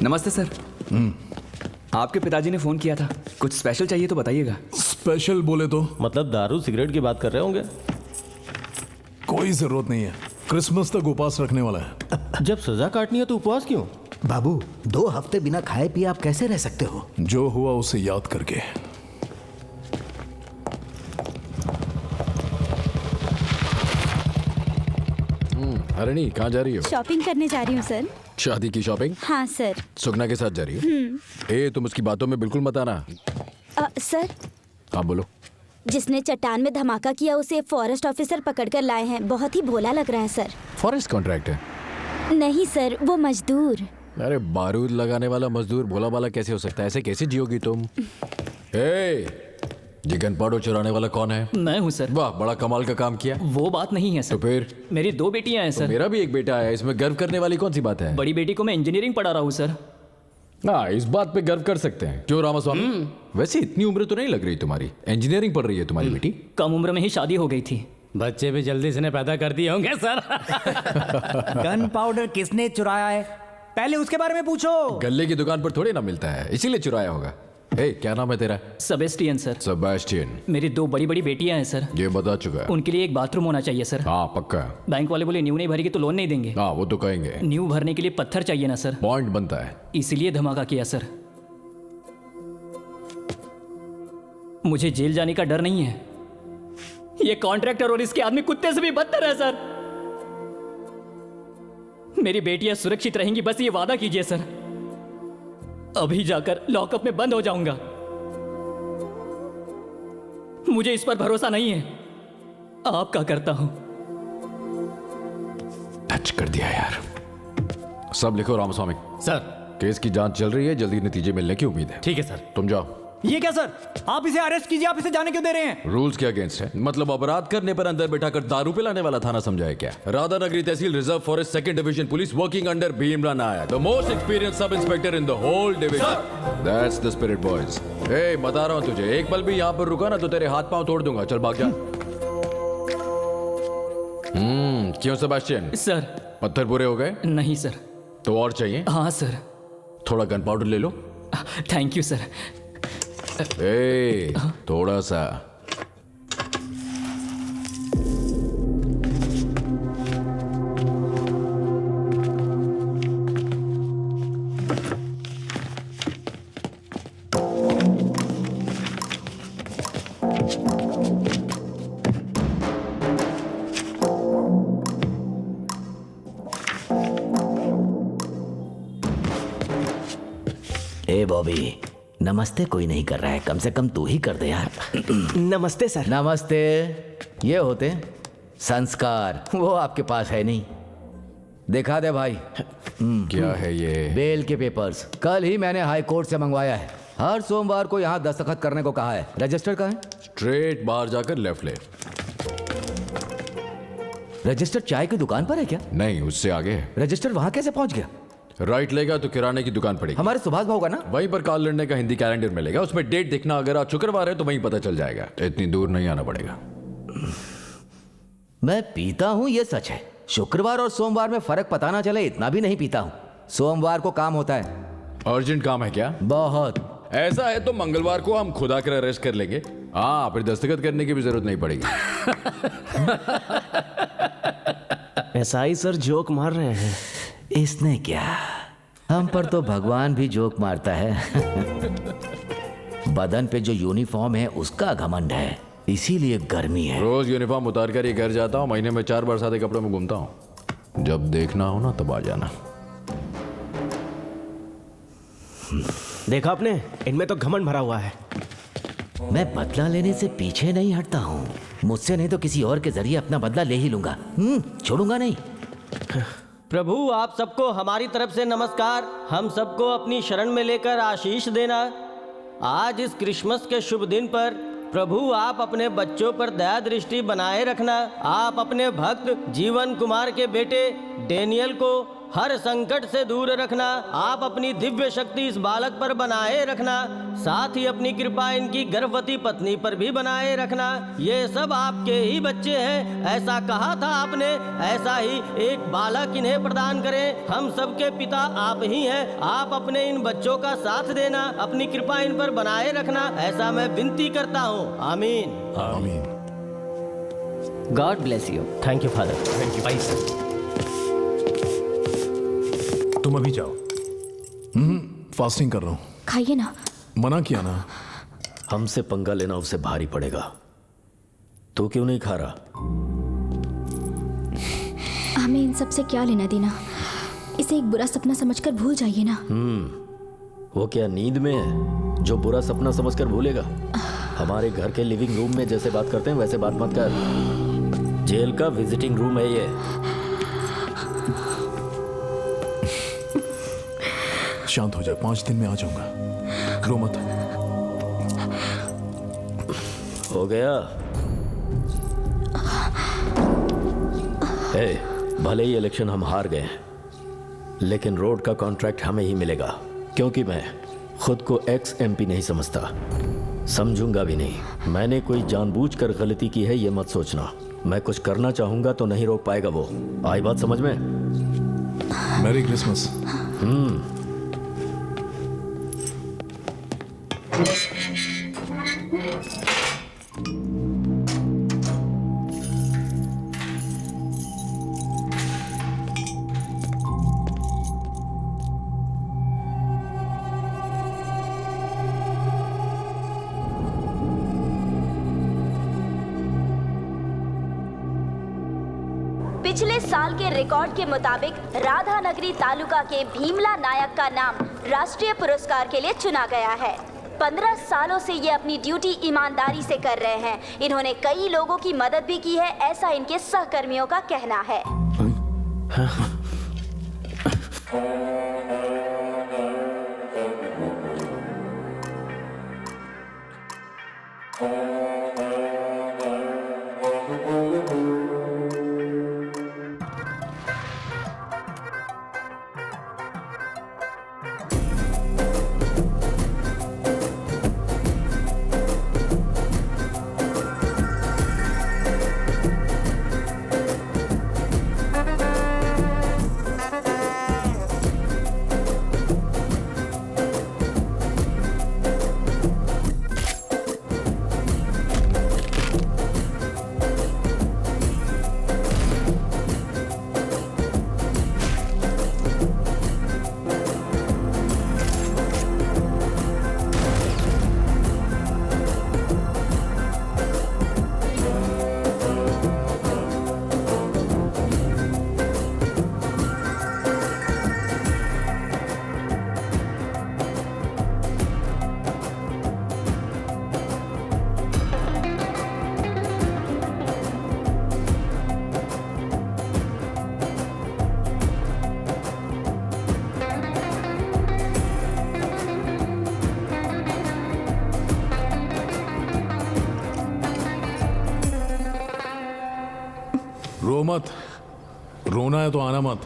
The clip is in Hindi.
नमस्ते सर। आपके पिताजी ने फोन किया था, कुछ स्पेशल चाहिए तो बताइएगा। स्पेशल बोले तो मतलब दारू सिगरेट की बात कर रहे होंगे। कोई जरूरत नहीं है, क्रिसमस तक उपवास रखने वाला है। जब सजा काटनी है तो उपवास क्यों? बाबू 2 हफ्ते बिना खाए पिए आप कैसे रह सकते हो? जो हुआ उसे याद करके। हरणी कहाँ जा रही हो? शॉपिंग करने जा रही हूँ सर। शादी की शॉपिंग? हाँ सर। सुगना के साथ जा रही हो? ए तुम उसकी बातों में बिल्कुल मत आना। सर, हाँ बोलो। जिसने चट्टान में धमाका किया उसे फॉरेस्ट ऑफिसर पकड़कर लाए हैं। बहुत ही भोला लग रहा है सर। फॉरेस्ट कॉन्ट्रैक्ट है? नहीं सर, वो मजदूर। अरे बारूद लगाने वाला मजदूर भोला वाला कैसे हो सकता है? ऐसे कैसे जियोगी तुम? ए ये गन पाउडर चुराने वाला कौन है? मैं हूँ सर। वाह, बड़ा कमाल का काम किया। वो बात नहीं है तो सर। फिर? मेरी 2 बेटियां हैं सर। मेरा भी एक बेटा है, इसमें गर्व करने वाली कौन सी बात है? बड़ी बेटी को मैं इंजीनियरिंग पढ़ा रहा हूँ सर। हाँ, इस बात पे गर्व कर सकते हैं। क्यों रामास्वामी? वैसे इतनी उम्र तो नहीं लग रही तुम्हारी। इंजीनियरिंग पढ़ रही है तुम्हारी बेटी? कम उम्र में ही शादी हो गई थी। बच्चे भी जल्दी से ने पैदा कर दिए होंगे सर। गन पाउडर किसने चुराया है, पहले उसके बारे में पूछो। गल्ले की दुकान पर थोड़ी ना मिलता है, इसीलिए चुराया होगा। ए क्या नाम है तेरा? Sebastian sir. सेबेस्टियन। मेरी 2 बड़ी बड़ी बेटियां हैं सर। ये बता चुका है। उनके लिए एक बाथरूम होना चाहिए सर। हाँ पक्का। बैंक वाले बोले न्यू नहीं भरेगी तो लोन नहीं देंगे। हाँ वो तो कहेंगे। न्यू भरने के लिए पत्थर चाहिए ना सर। पॉइंट बनता है। इसीलिए धमाका किया सर। मुझे जेल जाने का डर नहीं है। ये कॉन्ट्रैक्टर और इसके आदमी कुत्ते से भी बदतर है सर। मेरी बेटियां सुरक्षित रहेंगी, बस ये वादा कीजिए सर। अभी जाकर लॉकअप में बंद हो जाऊंगा। मुझे इस पर भरोसा नहीं है। आपका करता हूं। टच कर दिया यार। सब लिखो रामास्वामी। सर केस की जांच चल रही है, जल्दी नतीजे मिलने की उम्मीद है। ठीक है सर। तुम जाओ। ये क्या सर, आप इसे अरेस्ट कीजिए, आप इसे जाने क्यों दे रहे हैं? रूल्स के अगेंस्ट है। मतलब अपराध करने पर अंदर बैठाकर दारू पिलाने वाला थाना समझा है क्या? राधा नगरी तहसील reserve forest 2nd division police working under Bhimrao Nair, the most experience sub inspector in the whole division. That's the spirit boys. ए बता रहा हूं तुझे, एक पल भी यहां पर रुका ना तो तेरे हाथ पांव तोड़ दूंगा। चल भाग जा। क्यों सेबेस्टियन? सर। पत्थर पूरे हो गए? नहीं सर। तो और चाहिए? हाँ सर। थोड़ा गन पाउडर ले लो। Thank you sir. ए थोड़ा सा। ए बॉबी, नमस्ते कोई नहीं कर रहा है, कम से कम तू ही कर दे यार। नमस्ते सर। नमस्ते। ये होते संस्कार, वो आपके पास है नहीं। दिखा दे भाई। क्या है ये? बेल के पेपर्स कल ही मैंने हाई कोर्ट से मंगवाया है। हर सोमवार को यहाँ दस्तखत करने को कहा है। रजिस्टर कहाँ है? स्ट्रेट बाहर जाकर लेफ्ट ले। रजिस्टर चाय की दुकान पर है क्या? नहीं, उससे आगे है। रजिस्टर वहाँ कैसे पहुँच गया? राइट लेगा तो किराने की दुकान पड़ेगी। हमारे सुभाष भाव का ना? वहीं पर काल लड़ने का हिंदी कैलेंडर मिलेगा, उसमें डेट देखना। अगर आज शुक्रवार है तो वहीं पता चल जाएगा। इतनी दूर नहीं आना पड़ेगा। मैं पीता हूँ ये सच है। शुक्रवार और सोमवार में फर्क पता ना चले इतना भी नहीं पीता हूँ। सोमवार को काम होता है। अर्जेंट काम है क्या? बहुत। ऐसा है तो मंगलवार को हम खुद आकर अरेस्ट कर लेंगे। हाँ, फिर दस्तखत करने की भी जरूरत नहीं पड़ेगी। एसआई सर जोक मार रहे हैं। इसने क्या, हम पर तो भगवान भी जोक मारता है। बदन पे जो यूनिफॉर्म है उसका घमंड है, इसीलिए गर्मी है। रोज यूनिफॉर्म उतार कर ये घर जाता हूँ, महीने में 4 बार सादे कपड़ों में घूमता हूँ। जब देखना हो ना तब आ जाना। देखा आपने, इनमें तो घमंड भरा हुआ है। मैं बदला लेने से पीछे नहीं हटता हूँ। मुझसे नहीं तो किसी और के जरिए अपना बदला ले ही लूंगा। छोड़ूंगा नहीं। प्रभु आप सबको हमारी तरफ से नमस्कार। हम सबको अपनी शरण में लेकर आशीष देना। आज इस क्रिसमस के शुभ दिन पर प्रभु आप अपने बच्चों पर दया दृष्टि बनाए रखना। आप अपने भक्त जीवन कुमार के बेटे डेनियल को हर संकट से दूर रखना। आप अपनी दिव्य शक्ति इस बालक पर बनाए रखना, साथ ही अपनी कृपा इनकी गर्भवती पत्नी पर भी बनाए रखना। ये सब आपके ही बच्चे हैं, ऐसा कहा था आपने, ऐसा ही एक बालक इन्हें प्रदान करें। हम सबके पिता आप ही हैं। आप अपने इन बच्चों का साथ देना, अपनी कृपा इन पर बनाए रखना, ऐसा मैं विनती करता हूँ। आमीन। आमीन। God bless you. Thank you father. Thank you भाई सर। तुम अभी जाओ। फास्टिंग कर रहा हूँ। खाइए ना। मना किया ना। हमसे पंगा लेना उसे भारी पड़ेगा। तो क्यों नहीं खा रहा? हमें इन सब से क्या लेना देना, इसे एक बुरा सपना समझकर भूल जाइए ना। वो क्या नींद में है जो बुरा सपना समझकर भूलेगा? हमारे घर के लिविंग रूम में जैसे बात करते हैं वैसे बात मत कर। जेल का विजिटिंग रूम है ये। शांत हो जाए, 5 दिन में आ जाऊंगा। रो मत। हो गया। भले ही इलेक्शन हम हार गए हैं, लेकिन रोड का कॉन्ट्रैक्ट हमें ही मिलेगा, क्योंकि मैं खुद को एक्स एमपी नहीं समझता, समझूंगा भी नहीं। मैंने कोई जानबूझकर गलती की है ये मत सोचना। मैं कुछ करना चाहूंगा तो नहीं रोक पाएगा वो। आई बात समझ में? Merry Christmas. पिछले साल के रिकॉर्ड के मुताबिक राधानगरी तालुका के भीमला नायक का नाम राष्ट्रीय पुरस्कार के लिए चुना गया है। 15 सालों से ये अपनी ड्यूटी ईमानदारी से कर रहे हैं। इन्होंने कई लोगों की मदद भी की है, ऐसा इनके सहकर्मियों का कहना है। रो मत। रोना है तो आना मत।